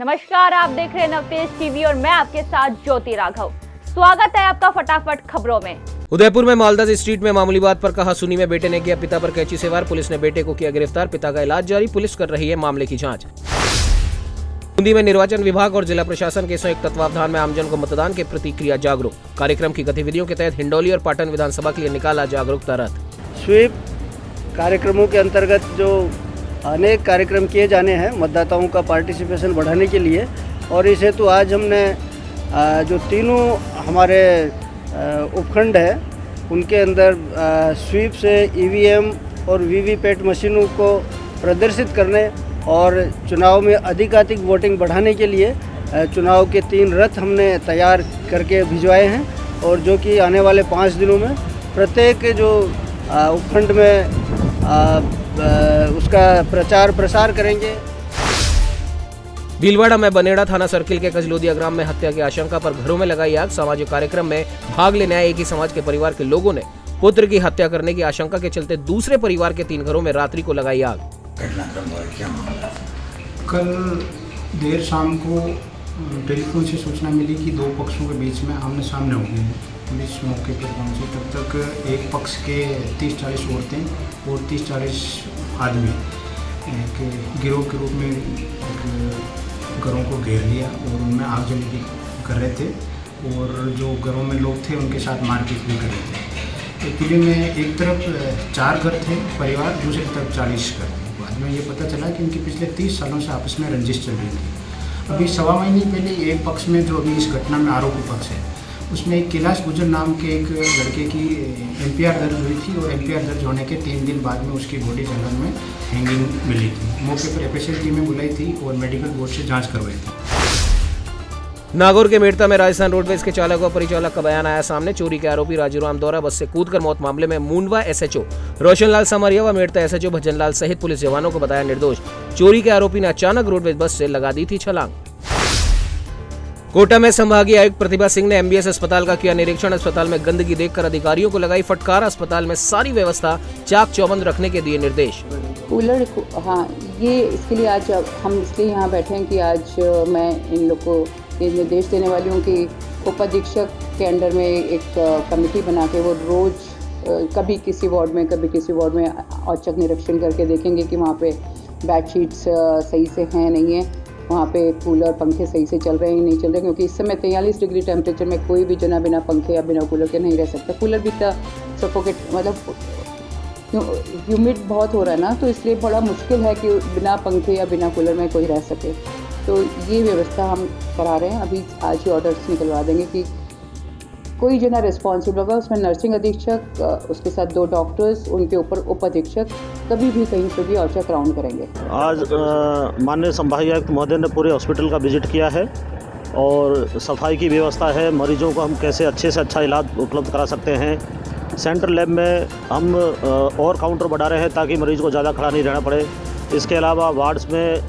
नमस्कार, आप देख रहे हैं नवतेज टीवी और मैं आपके साथ ज्योति राघव। स्वागत है आपका फटाफट खबरों में। उदयपुर में मालदास स्ट्रीट में मामूली बात पर कहा सुनी में बेटे ने किया पिता पर कैंची से वार। पुलिस ने बेटे को किया गिरफ्तार। पिता का इलाज जारी। पुलिस कर रही है मामले की जांच। बूंदी में निर्वाचन विभाग और जिला प्रशासन के संयुक्त तत्वावधान में आमजन को मतदान के प्रति किया जागरूक। कार्यक्रम की गतिविधियों के तहत हिंडौली और पाटन विधानसभा के लिए निकाला जागरूकता रथ। स्वीप कार्यक्रमों के अंतर्गत जो अनेक कार्यक्रम किए जाने हैं मतदाताओं का पार्टिसिपेशन बढ़ाने के लिए, और इस हेतु आज हमने जो तीनों हमारे उपखंड है उनके अंदर स्वीप से ईवीएम और वीवीपैट मशीनों को प्रदर्शित करने और चुनाव में अधिकाधिक वोटिंग बढ़ाने के लिए चुनाव के 3 रथ हमने तैयार करके भिजवाए हैं, और जो कि आने वाले 5 दिनों में प्रत्येक जो उपखंड में उसका प्रचार प्रसार करेंगे। भीलवाड़ा में बनेड़ा थाना सर्किल के कजलोदिया ग्राम में हत्या की आशंका पर घरों में लगाई आग। सामाजिक कार्यक्रम में भाग लेने आए एक ही समाज के परिवार के लोगों ने पुत्र की हत्या करने की आशंका के चलते दूसरे परिवार के 3 घरों में रात्रि को लगाई आग। कल देर शाम को टेलीफोन से सूचना मिली कि 2 पक्षों के बीच में आमने सामने हो गए हैं। पुलिस मौके पर पहुंची, तब तक एक पक्ष के 30-40 औरतें और 30-40 आदमी एक गिरोह के रूप में घरों को घेर लिया और उनमें आगजनी कर रहे थे, और जो घरों में लोग थे उनके साथ मारपीट भी कर रहे थे। तो पूरे में एक तरफ 4 घर थे परिवार, दूसरी तरफ 40 घर थे। बाद में ये पता चला कि उनकी पिछले 30 सालों से आपस में रंजिश चल रही थी। अभी 1.25 महीने पहले एक पक्ष में, जो अभी इस घटना में आरोपी पक्ष है, उसमें एक कैलाश गुजर नाम के एक लड़के की एफआईआर दर्ज हुई थी, और एफआईआर दर्ज होने के 3 दिन बाद में उसकी बॉडी जंगल में हैंगिंग मिली थी। मौके पर एफएसएल टीमें बुलाई थी और मेडिकल बोर्ड से जांच करवाई थी। नागौर के मेड़ता में राजस्थान रोडवेज के चालक व परिचालक का बयान आया सामने। चोरी के आरोपी राजू राम दौरा बस से कूदकर मौत मामले में मुंडवा एसएचओ रोशनलाल समरिया व मेड़ता एसएचओ भजनलाल सहित पुलिस जवानों को बताया निर्दोष। चोरी के आरोपी ने अचानक रोडवेज बस से लगा दी थी छलांग। कोटा में संभागीय आयुक्त प्रतिभा सिंह ने एमबीएस अस्पताल का किया निरीक्षण। अस्पताल में गंदगी देखकर अधिकारियों को लगाई फटकार। अस्पताल में सारी व्यवस्था चाक चौबंद रखने के दिए निर्देश। कूलर, हाँ, ये इसके लिए आज हम इसलिए यहाँ बैठे हैं कि आज मैं इन लोग को ये निर्देश देने वाली हूँ कि उप अधीक्षक के अंडर में एक कमेटी बना के वो रोज़ कभी किसी वार्ड में कभी किसी वार्ड में औचक निरीक्षण करके देखेंगे कि वहाँ पे बेडशीट्स सही से हैं नहीं है, वहाँ पे कूलर पंखे सही से चल रहे हैं नहीं चल रहे, क्योंकि इस समय 43 डिग्री टेम्परेचर में कोई भी जना बिना पंखे या बिना कूलर के नहीं रह सकता। कूलर भी सफोकेट, मतलब ह्यूमिड बहुत हो रहा है ना, तो इसलिए बड़ा मुश्किल है कि बिना पंखे या बिना कूलर में कोई रह सके। तो ये व्यवस्था हम करा रहे हैं। अभी आज ही ऑर्डर्स निकलवा देंगे कि कोई जना रिस्पॉन्सिबल होगा, उसमें नर्सिंग अधीक्षक, उसके साथ 2 डॉक्टर्स, उनके ऊपर उप अधीक्षक कभी भी कहीं पर भी औचक राउंड करेंगे। आज माननीय संभागीय आयुक्त महोदय ने पूरे हॉस्पिटल का विजिट किया है और सफाई की व्यवस्था है। मरीजों को हम कैसे अच्छे से अच्छा इलाज उपलब्ध करा सकते हैं। सेंट्रल लैब में हम और काउंटर बढ़ा रहे हैं ताकि मरीज को ज़्यादा खड़ा नहीं रहना पड़े। इसके अलावा वार्ड्स में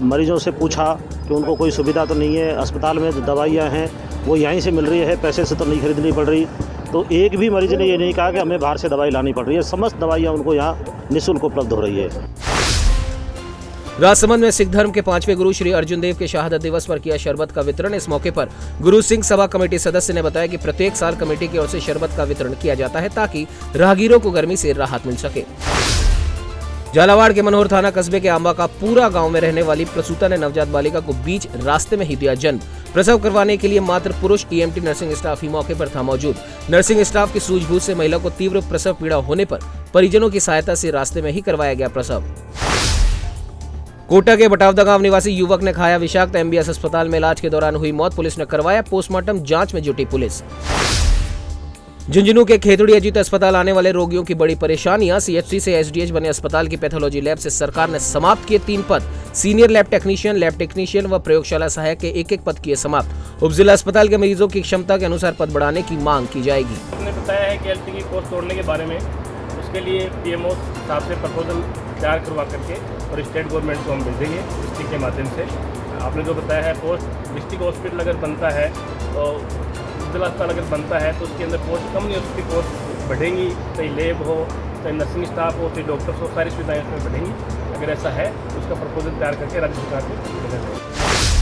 मरीजों से पूछा कि उनको कोई सुविधा तो नहीं है। अस्पताल में जो दवाइयाँ हैं वो यहीं से मिल रही है, पैसे से तो नहीं खरीदनी पड़ रही। तो एक भी मरीज ने ये नहीं कहा कि हमें बाहर से दवाई लानी पड़ रही है। समस्त दवाइयाँ उनको यहाँ निःशुल्क उपलब्ध हो रही है। राजसमंद में सिख धर्म के 5वें गुरु श्री अर्जुन देव के शहादत दिवस पर किया शरबत का वितरण। इस मौके पर गुरु सिंह सभा कमेटी सदस्य ने बताया कि प्रत्येक साल कमेटी की ओर से शरबत का वितरण किया जाता है ताकि राहगीरों को गर्मी से राहत मिल सके। झालावाड़ के मनोहर थाना कस्बे के आंबा का पूरा गांव में रहने वाली प्रसूता ने नवजात बालिका को बीच रास्ते में ही दिया जन्म। प्रसव करवाने के लिए मात्र पुरुष ईएमटी नर्सिंग स्टाफ ही मौके पर था मौजूद। नर्सिंग स्टाफ की सूझबूझ से महिला को तीव्र प्रसव पीड़ा होने पर परिजनों की सहायता से रास्ते में ही करवाया गया प्रसव। कोटा के बटावदा गांव निवासी युवक ने खाया विषाक्त। एमबीएस अस्पताल में इलाज के दौरान हुई मौत। पुलिस ने करवाया पोस्टमार्टम। जांच में जुटी पुलिस। झुंझुनू के खेतड़ी अजीत अस्पताल आने वाले रोगियों की बड़ी परेशानियां। सीएचसी से एसडीएच बने अस्पताल की पैथोलॉजी लैब से सरकार ने समाप्त किए 3 पद। सीनियर लैब टेक्नीशियन व प्रयोगशाला सहायक के 1-1 पद किए समाप्त। उपजिला अस्पताल के मरीजों की क्षमता के अनुसार पद बढ़ाने की मांग की जाएगी। उन्होंने बताया है कि एलटी की पोस्ट तोड़ने के बारे में, उसके लिए पीएमओ साहब से प्रपोजल तैयार करवा करके और स्टेट गवर्नमेंट को हम भेजेंगे डिस्ट्रिक्ट के माध्यम से। आपने जो बताया है पोस्ट डिस्ट्रिक्ट हॉस्पिटल अगर बनता है तो जिला अस्पताल अगर बनता है तो उसके अंदर पोस्ट कम नहीं, उसकी पोस्ट बढ़ेंगी। चाहे लैब हो, चाहे नर्सिंग स्टाफ हो, चाहे डॉक्टर्स हो, सारी सुविधाएं उसमें बढ़ेंगी। अगर ऐसा है तो उसका प्रपोजल तैयार करके राज्य सरकार को भेजा जाएगा।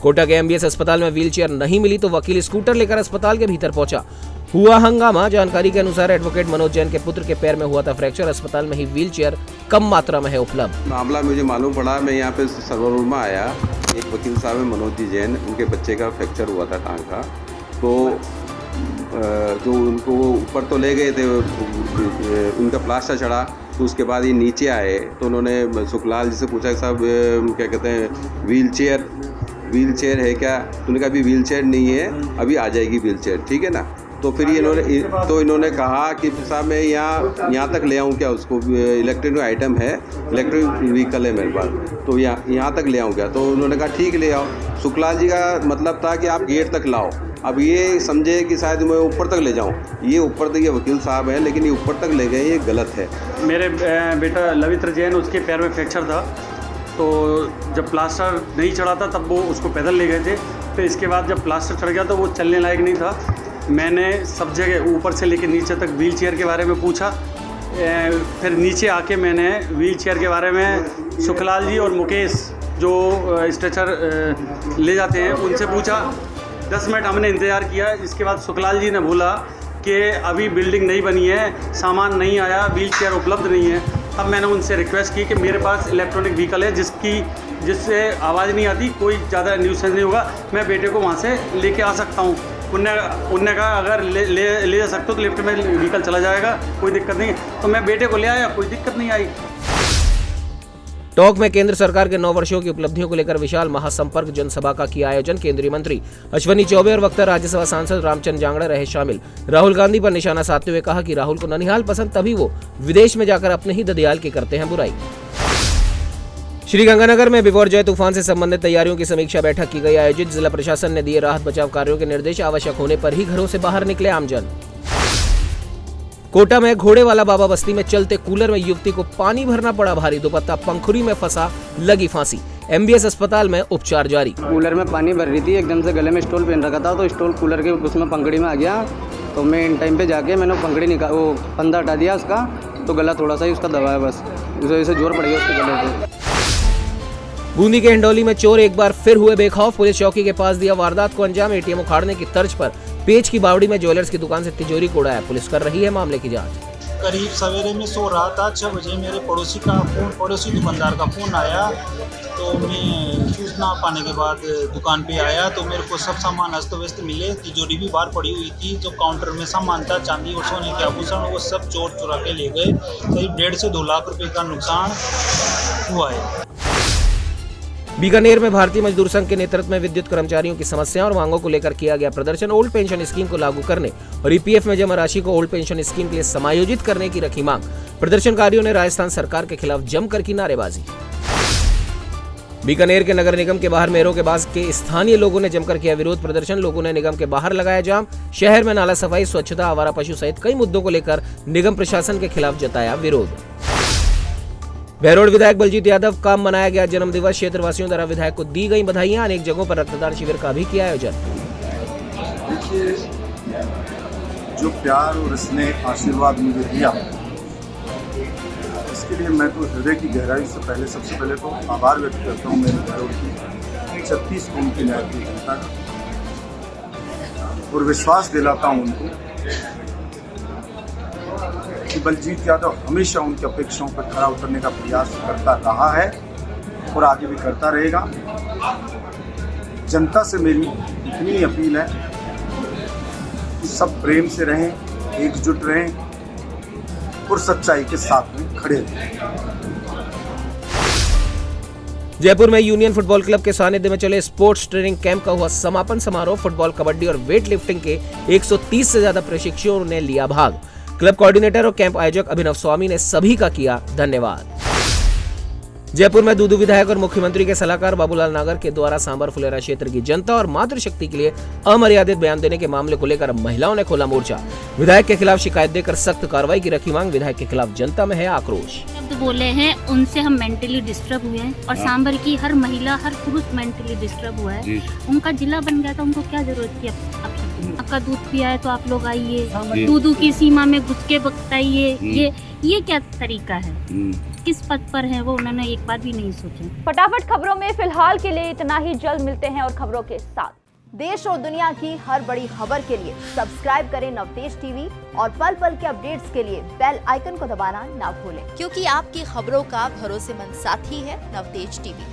कोटा के एमबीएस अस्पताल में व्हीलचेयर नहीं मिली तो वकील स्कूटर लेकर अस्पताल के भीतर पहुंचा। हुआ हंगामा। जानकारी के अनुसार एडवोकेट मनोज जैन के पुत्र के पैर में हुआ था फ्रैक्चर। अस्पताल में ही व्हीलचेयर कम मात्रा में है उपलब्ध। मामला मुझे मालूम पड़ा, मैं यहाँ पे सर्वर रूम में आया, एक वकील साहब है मनोज जी जैन, उनके बच्चे का फ्रैक्चर हुआ था टांग का, तो जो उनको वो ऊपर तो ले गए थे, उनका प्लास्टर चढ़ा, तो उसके बाद ये नीचे आए तो उन्होंने सुखलाल जी से पूछा कि साहब क्या कहते हैं व्हीलचेयर है क्या? उन्होंने कहा अभी व्हीलचेयर नहीं है, अभी आ जाएगी व्हीलचेयर, ठीक है ना। तो फिर इन्होंने कहा कि साहब मैं यहाँ तक ले आऊँ क्या उसको, इलेक्ट्रॉनिक आइटम है, इलेक्ट्रिक व्हीकल है मेरे पास, तो यहाँ तक ले आऊँ क्या? तो उन्होंने कहा ठीक ले आओ। सुखलाल जी का मतलब था कि आप गेट तक लाओ। अब ये समझे कि शायद मैं ऊपर तक ले जाऊं, ये ऊपर तक, ये वकील साहब हैं लेकिन ये ऊपर तक ले गए, ये गलत है। मेरे बेटा लवित्र जैन, उसके पैर में फ्रैक्चर था, तो जब प्लास्टर नहीं चढ़ा था तब वो उसको पैदल ले गए थे। फिर इसके बाद जब प्लास्टर चढ़ गया तो वो चलने लायक नहीं था। मैंने सब जगह ऊपर से लेकर नीचे तक व्हीलचेयर के बारे में पूछा। फिर नीचे आके मैंने व्हीलचेयर के बारे में सुखलाल जी और मुकेश जो स्ट्रेचर ले जाते हैं उनसे पूछा। 10 मिनट हमने इंतज़ार किया। इसके बाद सुखलाल जी ने बोला कि अभी बिल्डिंग नहीं बनी है, सामान नहीं आया, व्हीलचेयर उपलब्ध नहीं है। तब मैंने उनसे रिक्वेस्ट की कि मेरे पास इलेक्ट्रॉनिक व्हीकल है जिससे आवाज़ नहीं आती, कोई ज़्यादा न्यूसेंस नहीं होगा, मैं बेटे को वहाँ से लेके आ सकता हूँ। उनने कहा अगर ले जा सकते हो तो लिफ्ट में व्हीकल चला जाएगा, कोई दिक्कत नहीं। तो मैं बेटे को ले आया, कोई दिक्कत नहीं आई। टॉक में केंद्र सरकार के 9 वर्षों की उपलब्धियों को लेकर विशाल महासंपर्क जनसभा का किया आयोजन। केंद्रीय मंत्री अश्विनी चौबे और वक्ता राज्यसभा सांसद रामचंद्र जांगड़ा रहे शामिल। राहुल गांधी पर निशाना साधते हुए कहा कि राहुल को ननिहाल पसंद, तभी वो विदेश में जाकर अपने ही ददियाल की करते हैं बुराई। श्रीगंगानगर में बिपौर तूफान से संबंधित तैयारियों की समीक्षा बैठक की गई आयोजित। जिला प्रशासन ने दिए राहत बचाव कार्यों के निर्देश। आवश्यक होने पर ही घरों से बाहर निकले आमजन। कोटा में घोड़े वाला बाबा बस्ती में चलते कूलर में युवती को पानी भरना पड़ा भारी। दुपट्टा पंखुड़ी में फंसा, लगी फांसी। एमबीएस अस्पताल में उपचार जारी। कूलर में पानी भर रही थी, एकदम से गले में स्टोल पहन रखा था, तो स्टोल कूलर के उसमें पंखड़ी में आ गया। तो मैं इन टाइम पे जाके मैंने पंखड़ी वो फंदा हटा दिया उसका, तो गला थोड़ा सा ही उसका दबाया, बस उस वजह से जोर पड़ गया उसके गले पे। बूंदी के हिंडौली में चोर एक बार फिर हुए बेखौफ। पुलिस चौकी के पास दिया वारदात को अंजाम। एटीएम उखाड़ने की तर्ज पर पेच की बावड़ी में ज्वेलर्स की दुकान से तिजोरी को उड़ाया। पुलिस कर रही है मामले की जांच। करीब सवेरे में सो रहा था, 6 बजे मेरे पड़ोसी दुकानदार का फ़ोन आया। तो मैं सूचना पाने के बाद दुकान पे आया तो मेरे को सब सामान अस्त व्यस्त मिले। तिजोरी भी बाहर पड़ी हुई थी, जो काउंटर में सामान था, चांदी और सोने के आभूषण, वो सब चोर चुरा के ले गए। करीब 1.5 से 2 लाख रुपए का नुकसान हुआ है। बीकानेर में भारतीय मजदूर संघ के नेतृत्व में विद्युत कर्मचारियों की समस्याओं और मांगों को लेकर किया गया प्रदर्शन। ओल्ड पेंशन स्कीम को लागू करने और ईपीएफ में जमा राशि को ओल्ड पेंशन स्कीम के लिए समायोजित करने की रखी मांग। प्रदर्शनकारियों ने राजस्थान सरकार के खिलाफ जमकर की नारेबाजी। बीकानेर के नगर निगम के बाहर मेहरों के बाज के स्थानीय लोगों ने जमकर किया विरोध प्रदर्शन। लोगों ने निगम के बाहर लगाया जाम। शहर में नाला सफाई, स्वच्छता, आवारा पशु सहित कई मुद्दों को लेकर निगम प्रशासन के खिलाफ जताया विरोध। बहरोड विधायक बलजीत यादव का मनाया गया जन्मदिवस। क्षेत्रवासियों द्वारा विधायक को दी गई बधाइयां। अनेक जगहों पर रक्तदान शिविर का भी किया आयोजन। देखिए, जो प्यार और स्नेह आशीर्वाद मुझे दिया, इसके लिए मैं तो हृदय की गहराई से सबसे पहले तो आभार व्यक्त करता हूँ मेरे बहरोड की 36 कौम की न्याय की जनता का, और विश्वास दिलाता हूँ उनको कि बलजीत यादव हमेशा उनकी अपेक्षाओं पर खरा उतरने का प्रयास करता रहा है और आगे भी करता रहेगा। जनता से मेरी इतनी अपील है कि सब प्रेम से रहें, एकजुट रहें और सच्चाई के साथ में खड़े रहें। जयपुर में यूनियन फुटबॉल क्लब के सानिध्य में चले स्पोर्ट्स ट्रेनिंग कैंप का हुआ समापन समारोह। फुटबॉल, कबड्डी और वेट लिफ्टिंग के 130 से ज्यादा प्रशिक्षुओं ने लिया भाग। क्लब कोऑर्डिनेटर और कैंप आयोजक अभिनव स्वामी ने सभी का किया धन्यवाद। जयपुर में दूदू विधायक और मुख्यमंत्री के सलाहकार बाबूलाल नागर के द्वारा सांबर फुलेरा क्षेत्र की जनता और मातृशक्ति के लिए अमर्यादित बयान देने के मामले को लेकर महिलाओं ने खोला मोर्चा। विधायक के खिलाफ शिकायत देकर सख्त कार्रवाई की रखी मांग। विधायक के खिलाफ जनता में है आक्रोश। शब्द बोले हैं, उनसे हम मेंटली डिस्टर्ब हुए हैं और सांबर की हर महिला, हर पुरुष मेंटली डिस्टर्ब हुआ है। उनका जिला बन गया था, उनको क्या जरूरत थी आपका दूध पिया है तो आप लोग आइए, दूधू की सीमा में घुस के बताइए। ये क्या तरीका है? किस पद पर हैं वो उन्होंने एक बार भी नहीं सोचा। फटाफट खबरों में फिलहाल के लिए इतना ही। जल्द मिलते हैं और खबरों के साथ। देश और दुनिया की हर बड़ी खबर के लिए सब्सक्राइब करें नवतेज टीवी और पल पल के अपडेट्स के लिए बेल आइकन को दबाना ना भूलें, क्योंकि आपकी खबरों का भरोसेमंद साथी है नवतेज टीवी।